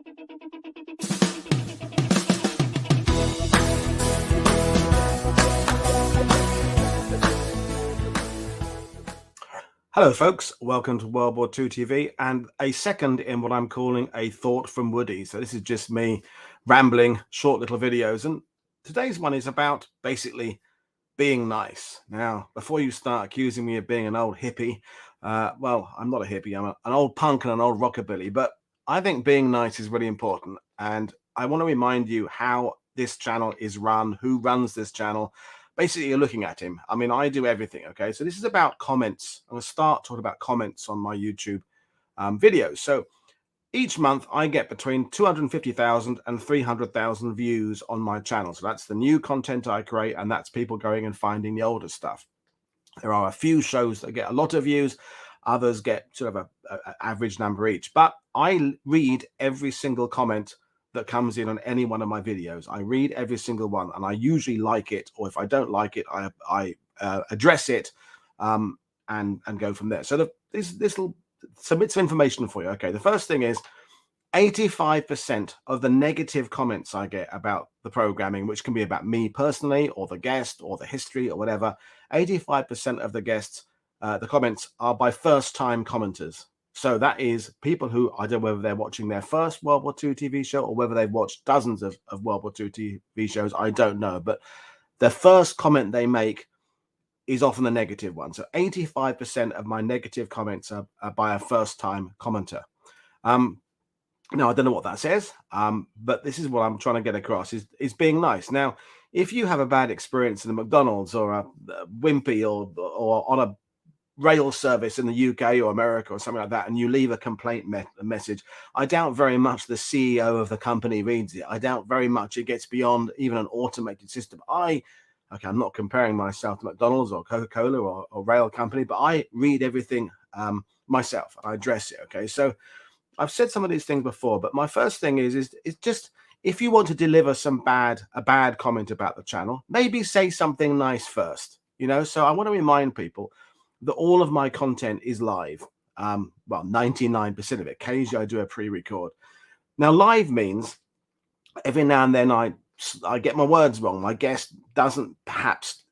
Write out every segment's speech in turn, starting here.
Hello folks, welcome to WW2 TV and a second in what I'm calling a thought from Woody. So this is just me rambling, short little videos, and today's one is about basically being nice. Now, before you start accusing me of being an old hippie, well, I'm not a hippie, I'm an old punk and an old rockabilly, but I think being nice is really important, and I want to remind you how this channel is run, who runs this channel. Basically, you're looking at him. I mean, I do everything, okay? So this is about comments. I'm going to start talking about comments on my YouTube videos. So each month I get between 250,000 and 300,000 views on my channel. So that's the new content I create, and that's people going and finding the older stuff. There are a few shows that get a lot of views. Others get sort of a average number each. But I read every single comment that comes in on any one of my videos. I read every single one, and I usually like it, or if I don't like it, I address it and go from there. So this will submit some information for you. Okay, the first thing is 85% of the negative comments I get about the programming, which can be about me personally or the guest or the history or whatever, 85% of the guests, the comments are by first-time commenters. So that is people who, I don't know whether they're watching their first WW2 TV show or whether they've watched dozens of WW2 TV shows, I don't know. But the first comment they make is often the negative one. So 85% of my negative comments are by a first-time commenter. Now, I don't know what that says, but this is what I'm trying to get across, is being nice. Now, if you have a bad experience in a McDonald's or a Wimpy or on a rail service in the UK or America or something like that, and you leave a complaint message, I doubt very much the CEO of the company reads it. I doubt very much it gets beyond even an automated system. Okay, I'm not comparing myself to McDonald's or Coca-Cola or rail company, but I read everything myself. I address it. Okay, so I've said some of these things before, but my first thing is just, if you want to deliver a bad comment about the channel, maybe say something nice first. You know, so I want to remind people that all of my content is live. Well, 99% of it. Occasionally I do a pre-record. Now, live means every now and then I get my words wrong. My guest doesn't perhaps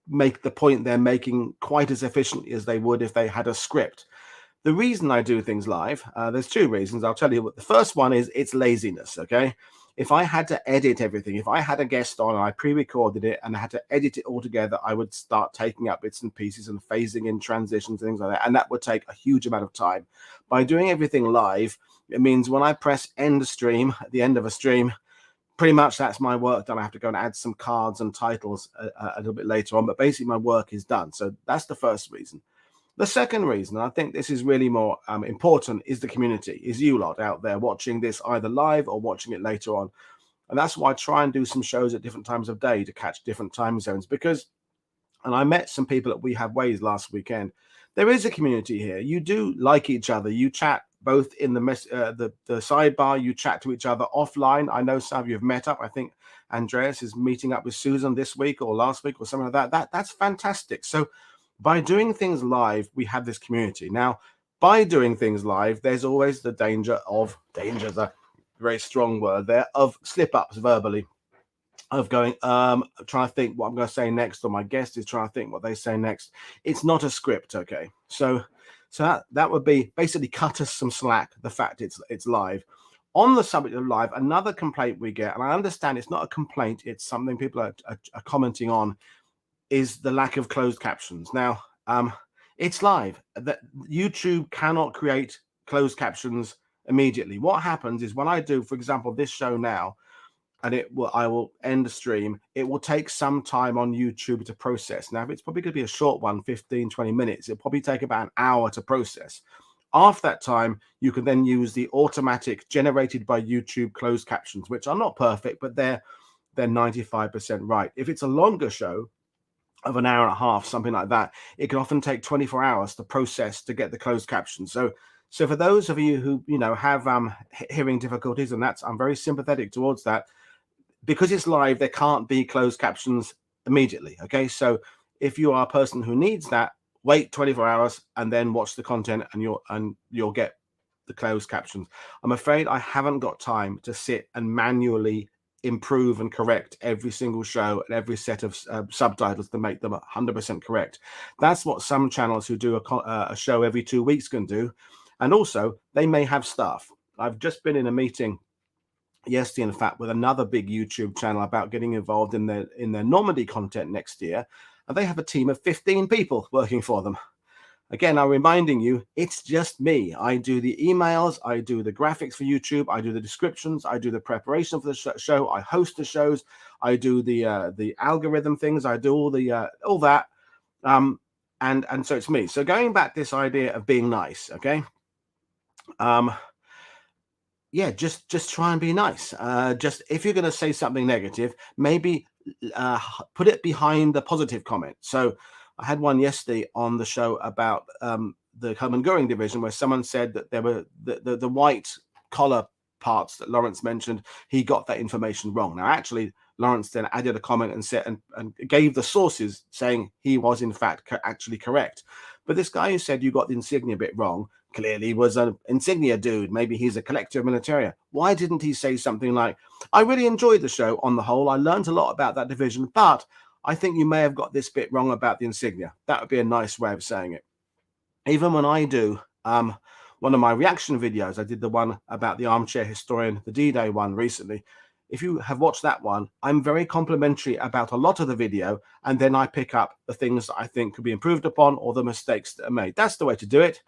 make the point they're making quite as efficiently as they would if they had a script. The reason I do things live, there's two reasons. I'll tell you what. The first one is it's laziness, okay? If I had to edit everything, if I had a guest on and I pre-recorded it and I had to edit it all together, I would start taking up bits and pieces and phasing in transitions and things like that, and that would take a huge amount of time. By doing everything live, it means when I press end stream at the end of a stream, pretty much that's my work done. I have to go and add some cards and titles a little bit later on, but basically my work is done. So that's the first reason. The second reason, and I think this is really more important, is the community, is you lot out there watching this either live or watching it later on. And that's why I try and do some shows at different times of day to catch different time zones, because, and I met some people at We Have Ways last weekend, there is a community here. You do like each other. You chat both in the sidebar, you chat to each other offline. I know some of you have met up. I think Andreas is meeting up with Susan this week or last week or something like that. That's fantastic. So by doing things live, we have this community. Now, by doing things live, there's always the danger is a very strong word there, of slip-ups verbally, of going, trying to think what I'm going to say next, or my guest is trying to think what they say next. It's not a script, okay? So that would be basically cut us some slack, the fact it's live. On the subject of live, another complaint we get, and I understand it's not a complaint, it's something people are commenting on, is the lack of closed captions. Now, it's live. That YouTube cannot create closed captions immediately. What happens is when I do, for example, this show now, and I will end the stream, it will take some time on YouTube to process. Now, if it's probably going to be a short one, 15, 20 minutes, it'll probably take about an hour to process. After that time, you can then use the automatic generated by YouTube closed captions, which are not perfect, but they're 95% right. If it's a longer show, of an hour and a half, something like that, it can often take 24 hours to process to get the closed captions. So for those of you who have hearing difficulties, and I'm very sympathetic towards that, because it's live, there can't be closed captions immediately. Okay, so if you are a person who needs that, wait 24 hours and then watch the content, and you'll get the closed captions. I'm afraid I haven't got time to sit and manually improve and correct every single show and every set of subtitles to make them 100% correct. That's what some channels who do a show every 2 weeks can do. And also, they may have staff. I've just been in a meeting yesterday, in fact, with another big YouTube channel about getting involved in their Normandy content next year, and they have a team of 15 people working for them. Again, I'm reminding you, it's just me. I do the emails, I do the graphics for YouTube, I do the descriptions, I do the preparation for the show, I host the shows, I do the algorithm things, I do all that, and so it's me. So going back to this idea of being nice, okay? Yeah, just try and be nice. Just if you're going to say something negative, maybe put it behind the positive comment. So I had one yesterday on the show about the Coleman Goring division, where someone said that there were the white collar parts that Lawrence mentioned. He got that information wrong. Now, actually, Lawrence then added a comment and said and gave the sources saying he was in fact actually correct. But this guy who said you got the insignia bit wrong clearly was an insignia dude. Maybe he's a collector of militaria. Why didn't he say something like, I really enjoyed the show on the whole. I learned a lot about that division, but I think you may have got this bit wrong about the insignia. That would be a nice way of saying it. Even when I do one of my reaction videos, I did the one about the armchair historian, the D-Day one recently. If you have watched that one, I'm very complimentary about a lot of the video, and then I pick up the things that I think could be improved upon or the mistakes that are made. That's the way to do it.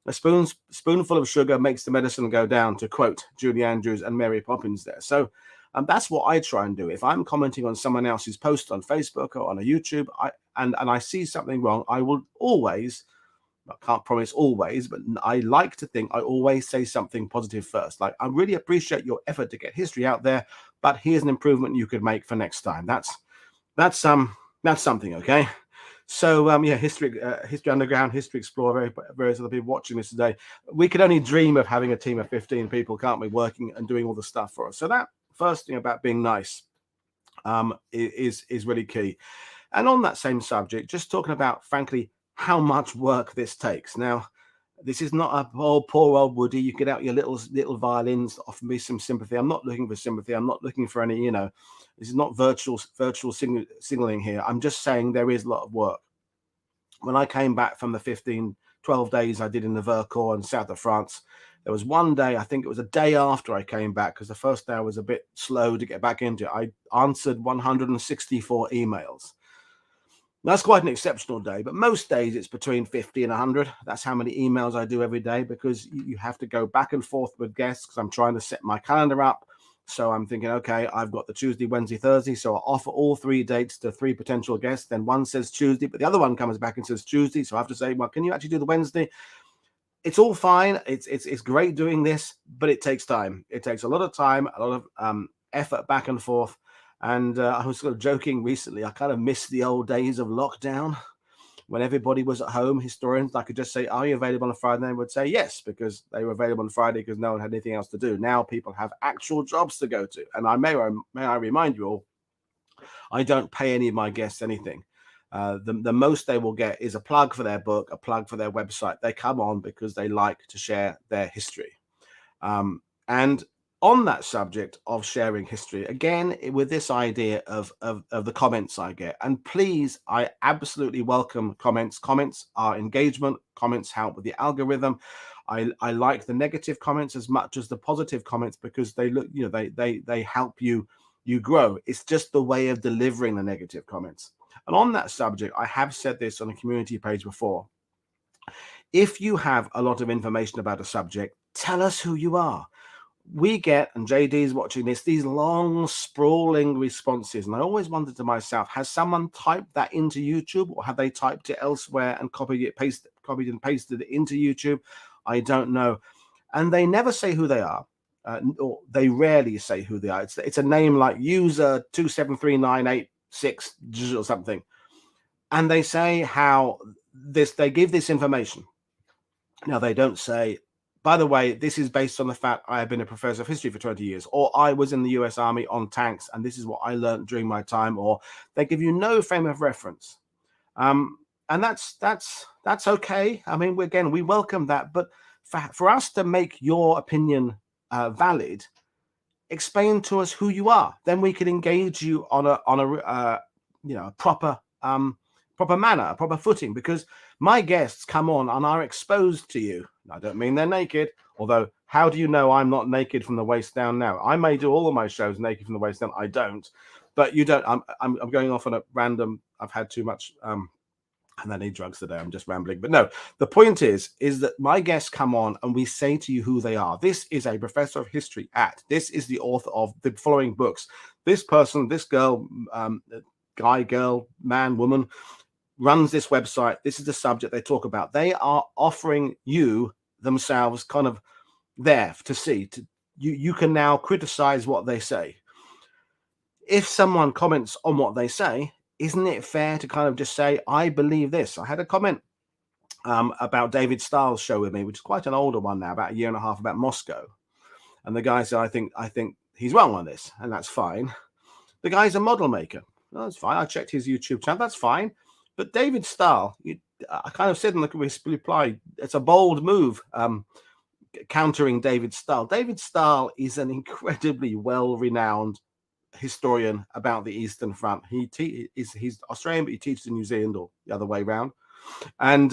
A spoonful of sugar makes the medicine go down, to quote Julie Andrews and Mary Poppins there. So that's what I try and do. If I'm commenting on someone else's post on Facebook or on a YouTube, and I see something wrong, I will always, I can't promise always, but I like to think I always say something positive first. Like, I really appreciate your effort to get history out there, but here's an improvement you could make for next time. That's something, okay? So yeah, History Underground, History Explorer, various other people watching this today. We could only dream of having a team of 15 people, can't we, working and doing all the stuff for us. So that first thing about being nice is really key. And on that same subject, just talking about, frankly, how much work this takes. Now, this is not a poor old Woody. You get out your little violins, offer me some sympathy. I'm not looking for sympathy. I'm not looking for any, this is not virtual signaling here. I'm just saying there is a lot of work. When I came back from the 12 days I did in the Vercors in south of France, there was one day, I think it was a day after I came back, because the first day I was a bit slow to get back into it. I answered 164 emails. That's quite an exceptional day, but most days it's between 50 and 100. That's how many emails I do every day, because you have to go back and forth with guests, because I'm trying to set my calendar up. So I'm thinking, okay, I've got the Tuesday, Wednesday, Thursday. So I'll offer all 3 dates to 3 potential guests. Then one says Tuesday, but the other one comes back and says Tuesday. So I have to say, well, can you actually do the Wednesday? It's all fine. It's great doing this, but it takes time. It takes a lot of time, a lot of effort back and forth. And I was sort of joking recently, I kind of missed the old days of lockdown when everybody was at home. Historians, I could just say, are you available on a Friday? And they would say yes, because they were available on Friday because no one had anything else to do. Now people have actual jobs to go to. And may I remind you all, I don't pay any of my guests anything. The most they will get is a plug for their book, a plug for their website. They come on because they like to share their history. And on that subject of sharing history, again, with this idea of the comments I get, and please, I absolutely welcome comments. Comments are engagement. Comments help with the algorithm. I like the negative comments as much as the positive comments, because they look, they help you grow. It's just the way of delivering the negative comments. And on that subject, I have said this on a community page before. If you have a lot of information about a subject, tell us who you are. We get, and JD's watching this, these long sprawling responses. And I always wondered to myself, has someone typed that into YouTube, or have they typed it elsewhere and copied and pasted it into YouTube? I don't know. And they never say who they are. Or they rarely say who they are. It's a name like user 27398 6 or something, and they say how they give this information. Now, they don't say, by the way, this is based on the fact I have been a professor of history for 20 years, or I was in the US Army on tanks and this is what I learned during my time, or they give you no frame of reference. And that's okay. I mean, again, we welcome that, but for us to make your opinion valid, explain to us who you are. Then we can engage you on a proper manner, a proper footing. Because my guests come on and are exposed to you. I don't mean they're naked, although how do you know I'm not naked from the waist down now? I may do all of my shows naked from the waist down. I don't, but you don't. I'm going off on a random. I've had too much. And I need drugs today. I'm just rambling. But no, the point is that my guests come on and we say to you who they are. This is a professor of history this is the author of the following books. This person, this girl, guy, girl, man, woman, runs this website. This is the subject they talk about. They are offering you themselves kind of there to see. You can now criticize what they say. If someone comments on what they say, isn't it fair to kind of just say, I believe this? I had a comment about David Stahl's show with me, which is quite an older one now, about a year and a half, about Moscow. And the guy said, I think he's wrong on this, and that's fine. The guy's a model maker. Well, that's fine. I checked his YouTube channel. That's fine. But David Stahl, I kind of said in the reply, it's a bold move countering David Stahl. David Stahl is an incredibly well-renowned historian about the Eastern Front. He's Australian, but he teaches in New Zealand, or the other way around. And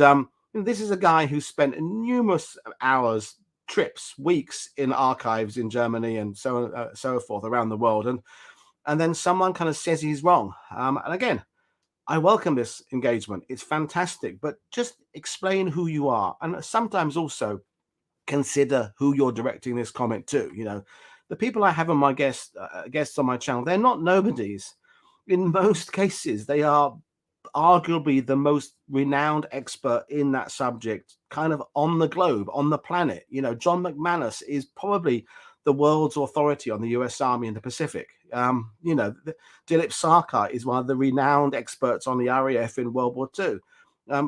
this is a guy who spent numerous hours, trips, weeks in archives in Germany and so forth around the world. And then someone kind of says he's wrong. And again, I welcome this engagement. It's fantastic, but just explain who you are, and sometimes also consider who you're directing this comment to. The people I have on my guests on my channel, they're not nobodies. In most cases, they are arguably the most renowned expert in that subject kind of on the globe, on the planet. John McManus is probably the world's authority on the US Army in the Pacific. Dilip Sarkar is one of the renowned experts on the RAF in World War II.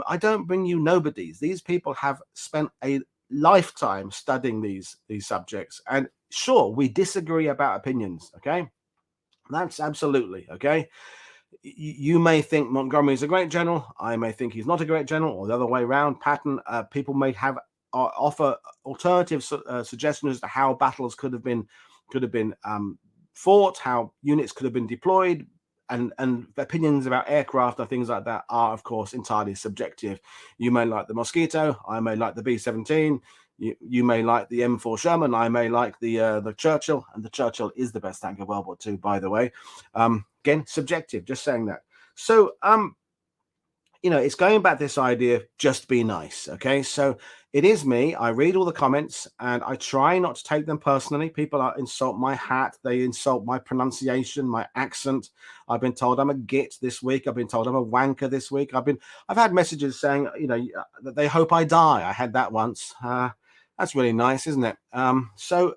I don't bring you nobodies. These people have spent a lifetime studying these subjects, and sure, we disagree about opinions. Okay, that's absolutely okay. You may think Montgomery is a great general. I may think he's not a great general, or the other way around. Patton. People may have offer alternative suggestions as to how battles could have been fought, how units could have been deployed. And opinions about aircraft and things like that are, of course, entirely subjective. You may like the Mosquito, I may like the B-17, you may like the M4 Sherman, I may like the Churchill, and the Churchill is the best tank of World War II, by the way. Again, subjective, just saying that. So, it's going back to this idea of just be nice, okay? So it is me. I read all the comments and I try not to take them personally. People insult my hat. They insult my pronunciation, my accent. I've been told I'm a git this week. I've been told I'm a wanker this week. I've had messages saying, that they hope I die. I had that once. That's really nice, isn't it? So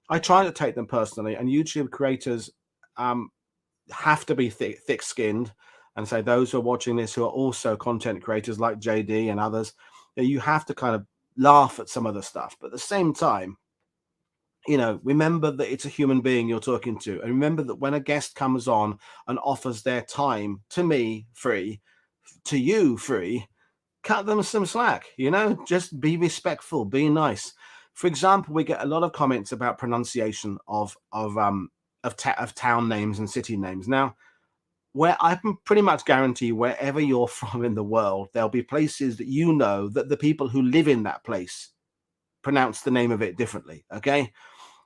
I try to take them personally, and YouTube creators have to be thick-skinned. And say those who are watching this who are also content creators like JD and others, you have to kind of laugh at some of the stuff. But at the same time, remember that it's a human being you're talking to. And remember that when a guest comes on and offers their time to me free, to you free, cut them some slack, just be respectful, be nice. For example, we get a lot of comments about pronunciation of town names and city names. Now, where I can pretty much guarantee wherever you're from in the world, there'll be places that that the people who live in that place pronounce the name of it differently. Okay,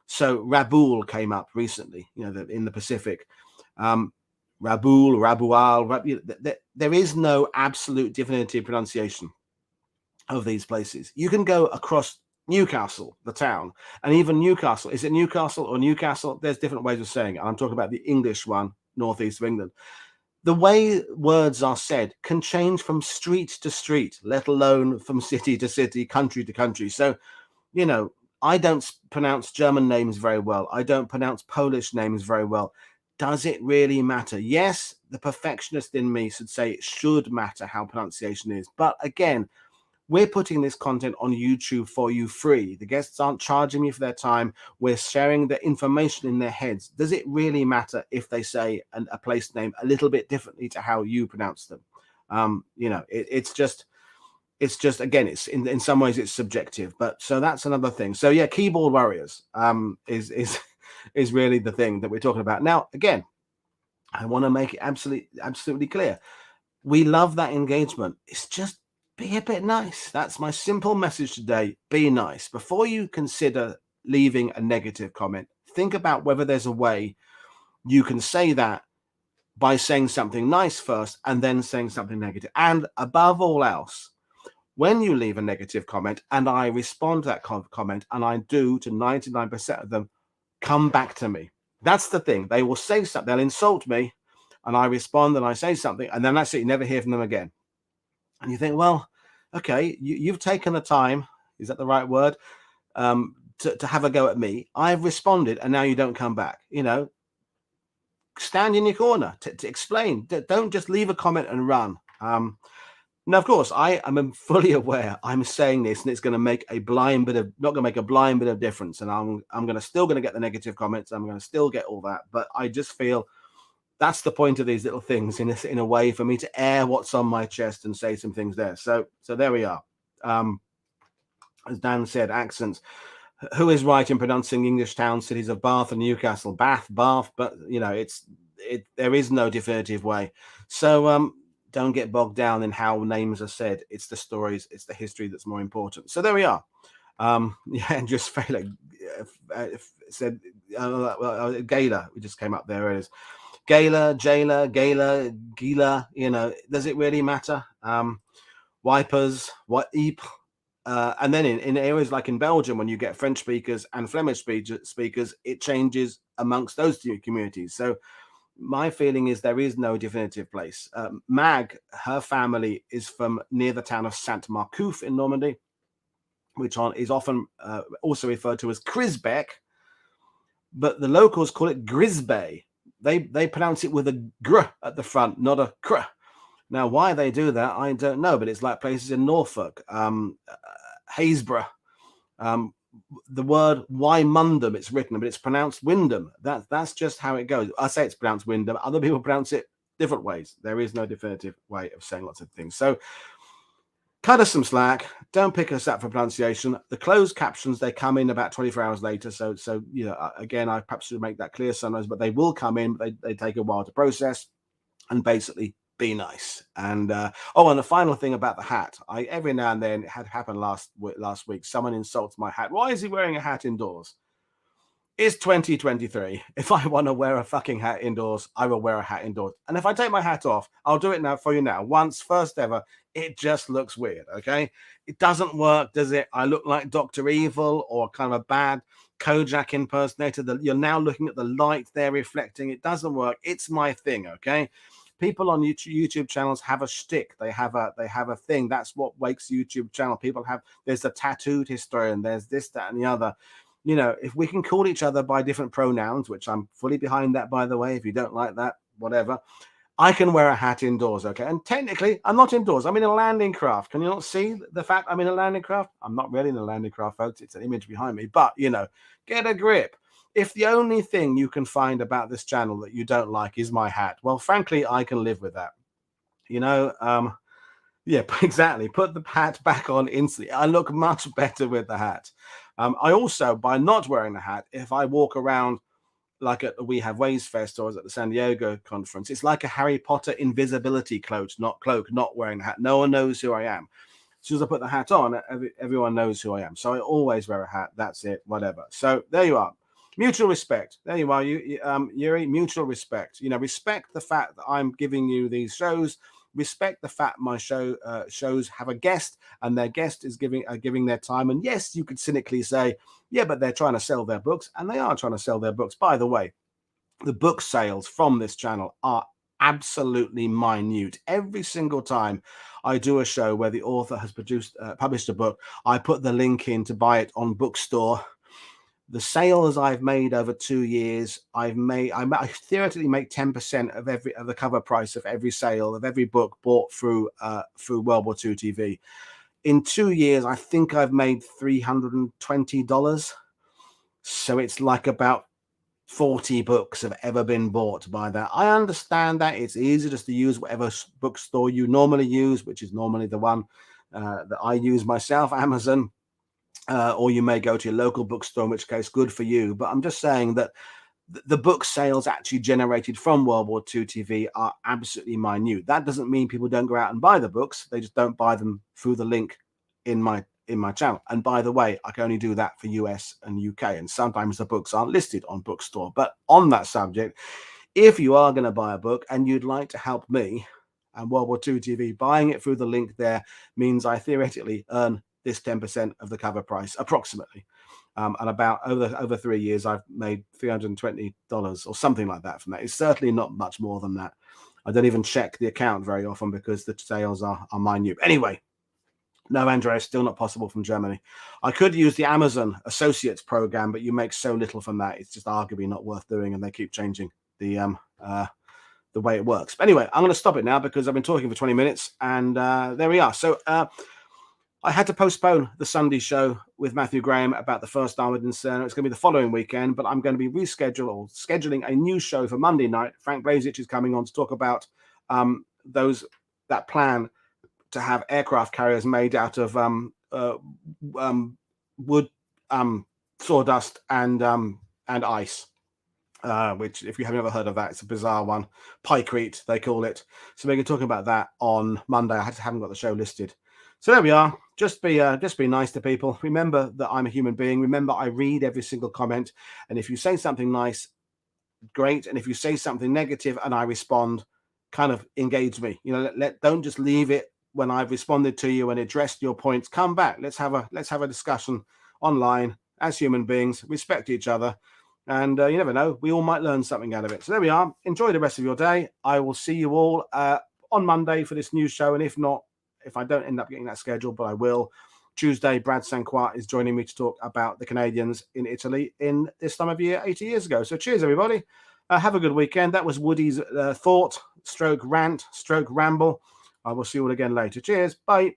so Raboul came up recently, in the Pacific. Raboul, Rabual. There is no absolute definitive pronunciation of these places. You can go across Newcastle, the town, and even Newcastle. Is it Newcastle or Newcastle? There's different ways of saying it. I'm talking about the English one, northeast of England. The way words are said can change from street to street, let alone from city to city, country to country. So, I don't pronounce German names very well. I don't pronounce Polish names very well. Does it really matter? Yes, the perfectionist in me should say it should matter how pronunciation is. But again, we're putting this content on YouTube for you free. The guests aren't charging me for their time. We're sharing the information in their heads. Does it really matter if they say a place name a little bit differently to how you pronounce them? It's It's just, again, it's in some ways it's subjective, but so that's another thing. So yeah, keyboard warriors is really the thing that we're talking about. Now, again, I want to make it absolutely clear. We love that engagement. It's just be a bit nice. That's my simple message today. Be nice. Before you consider leaving a negative comment, think about whether there's a way you can say that by saying something nice first and then saying something negative. And above all else, when you leave a negative comment and I respond to that comment, and I do to 99% of them, come back to me. That's the thing. They will say something, they'll insult me, and I respond and I say something, and then that's it. You never hear from them again. And you think, well, okay, you've taken the time, is that the right word, to have a go at me. I've responded, and now you don't come back. You know, stand in your corner to explain. Don't just leave a comment and run. Now, of course, I am fully aware I'm saying this, and it's going to make a blind bit of, not going to make a blind bit of difference. And I'm going to still going to get the negative comments. I'm going to still get all that. But I just feel that's the point of these little things, in a way, for me to air what's on my chest and say some things there. So there we are. As Dan said, accents. Who is right in pronouncing English town cities of Bath and Newcastle? Bath, but you know, there is no definitive way. So don't get bogged down in how names are said. It's the stories, it's the history that's more important. So there we are. Yeah, and just failing said Gala. We just came up there. It is Gala, Jailer, Gala, Gila. You know, does it really matter? Wipers, what eep. And then in areas like in Belgium, when you get French speakers and Flemish speakers, it changes amongst those two communities. So my feeling is there is no definitive place. Mag, her family is from near the town of Saint-Marcouf in Normandy, which is often also referred to as Crisbec, but the locals call it Grisbay. They pronounce it with a gr at the front, not a cr. Now, why they do that, I don't know, but it's like places in Norfolk, Haysborough. The word Wymundum, it's written, but it's pronounced Wyndham. That's just how it goes. I say it's pronounced Wyndham. Other people pronounce it different ways. There is no definitive way of saying lots of things. So cut us some slack. Don't pick us up for pronunciation. The closed captions, they come in about 24 hours later. So you know, again, I perhaps should make that clear sometimes, but they will come in. They take a while to process, and basically be nice. And and the final thing about the hat, every now and then, it had happened last week, someone insults my hat. Why is he wearing a hat indoors? It's 2023. If I want to wear a fucking hat indoors, I will wear a hat indoors. And if I take my hat off, I'll do it now for you now. Once, first ever, it just looks weird, okay? It doesn't work, does it? I look like Dr. Evil or kind of a bad Kojak impersonator. You're now looking at the light they're reflecting. It doesn't work. It's my thing, okay? People on YouTube channels have a shtick. They have a thing. That's what makes YouTube channel. People have, there's the tattooed historian. There's this, that, and the other. You know, if we can call each other by different pronouns, which I'm fully behind that, by the way, if you don't like that, whatever, I can wear a hat indoors, okay? And technically, I'm not indoors. I'm in a landing craft. Can you not see the fact I'm in a landing craft? I'm not really in a landing craft, folks. It's an image behind me. But, you know, get a grip. If the only thing you can find about this channel that you don't like is my hat, well, frankly, I can live with that. You know, yeah, exactly. Put the hat back on instantly. I look much better with the hat. I also, by not wearing the hat, if I walk around like at the We Have Ways Fest or at the San Diego conference, it's like a Harry Potter invisibility cloak, not wearing the hat. No one knows who I am. As soon as I put the hat on, everyone knows who I am. So I always wear a hat. That's it, whatever. So there you are. Mutual respect. There you are, Yuri. Mutual respect. You know, respect the fact that I'm giving you these shows. Respect the fact my shows have a guest, and their guest is giving their time. And yes, you could cynically say, yeah, but they're trying to sell their books, and they are trying to sell their books. By the way, the book sales from this channel are absolutely minute. Every single time I do a show where the author has published a book, I put the link in to buy it on Bookstore. The sales I've made over 2 years, I theoretically make 10% of the cover price of every sale of every book bought through World War II TV. In 2 years, I think I've made $320. So it's like about 40 books have ever been bought by that. I understand that it's easy just to use whatever bookstore you normally use, which is normally the one that I use myself, Amazon, or you may go to your local bookstore, in which case, good for you. But I'm just saying that the book sales actually generated from World War II TV are absolutely minute. That doesn't mean people don't go out and buy the books. They just don't buy them through the link in my channel. And by the way, I can only do that for US and UK. And sometimes the books aren't listed on Bookstore. But on that subject, if you are going to buy a book and you'd like to help me and World War II TV, buying it through the link there means I theoretically earn this 10% of the cover price, approximately. And about over 3 years, I've made $320 or something like that from that. It's certainly not much more than that. I don't even check the account very often because the sales are minute. Anyway, no, Andrea, still not possible from Germany. I could use the Amazon Associates program, but you make so little from that. It's just arguably not worth doing, and they keep changing the way it works. But anyway, I'm going to stop it now because I've been talking for 20 minutes, and there we are. So I had to postpone the Sunday show with Matthew Graham about the first Armored Inferno. It's going to be the following weekend, but I'm going to be scheduling a new show for Monday night. Frank Blazich is coming on to talk about that plan to have aircraft carriers made out of wood, sawdust, and ice. Which, if you haven't ever heard of that, it's a bizarre one. Pykrete, they call it. So we're going to talk about that on Monday. I haven't got the show listed. So there we are. Just be nice to people. Remember that I'm a human being. Remember, I read every single comment. And if you say something nice, great. And if you say something negative and I respond, kind of engage me. You know, don't just leave it when I've responded to you and addressed your points. Come back. Let's have a discussion online as human beings. Respect each other. And you never know, we all might learn something out of it. So there we are. Enjoy the rest of your day. I will see you all on Monday for this new show. And if not, if I don't end up getting that schedule, but I will, Tuesday, Brad Sanquat is joining me to talk about the Canadians in Italy in this time of year 80 years ago. So cheers, everybody. Have a good weekend. That was Woody's thought, stroke rant, stroke ramble. I will see you all again later. Cheers. Bye.